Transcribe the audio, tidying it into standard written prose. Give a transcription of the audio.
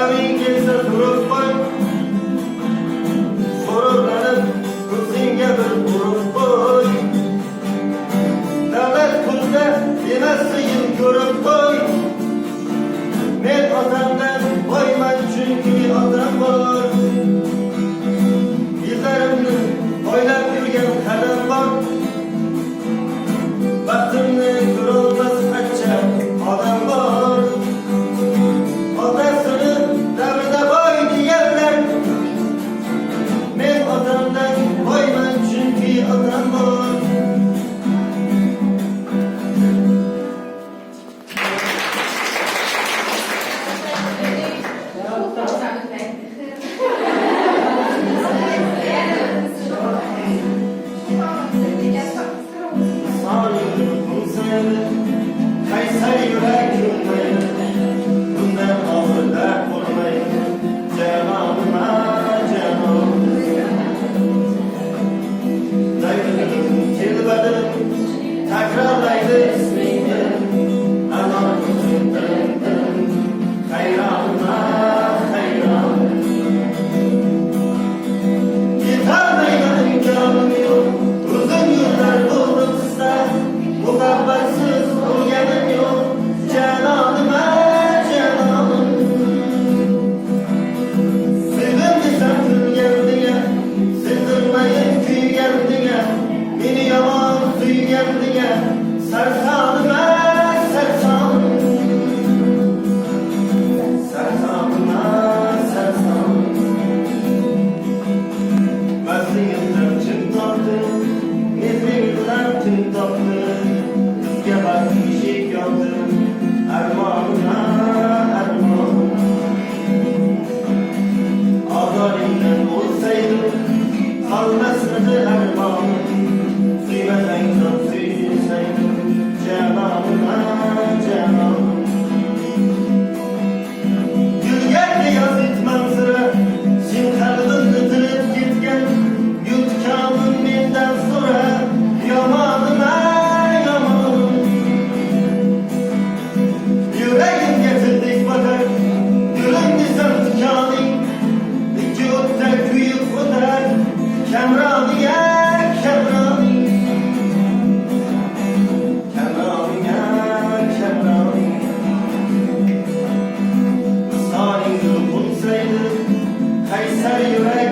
Azamin kelsa turib qo'y, so'rovlanib ko'zingga bir urib qo'y. Davlat pulda emasligin ko'rib qo'y. Men otamdan boyman chunki otam bor. Yuzlarimni o'ylab yurgan qadam bor. Baxtimni ko'rolmas qancha odam bor. Otasini davrida boy deganlar, men otamdan boyman chunki otam bor. Kaysar yurak yılmayın, bundan ağırda olmayın, cananıma canım. Dayının tilbadım, takrarlaydı ismini, anam dın, hayranıma hayran. Gitarlaymanın canım yok, uzun yıllar oldu kısa, mukabbatsız olganım yok, cananıma cananım. Sevimlisem kuygandiga, sindirmayın kuygandiga, meni yomon suygandiga, sarsanıma sarsanım. Sarsanıma sarsanım. Vaziyetler çın toptu, mezgillar çın toptu. Bizga bak eshik yopdi, armonima armon. Ozoringdan o'lsaydim, qolmasmidi armonim. Suymasang ham suysaydim, janonima janon. Gulga yoz etmam sira, sen qalbimni tilib ketgan, yutganim mendan so'ra, yomonima yomon. Yuragimga tildik botar, gulim desam tikoning, ikki o'tda kuyib o'tar, kamroniga kamroning. Kamroniga kamroning. Visolingni qo'nsaydi, qaysar yurak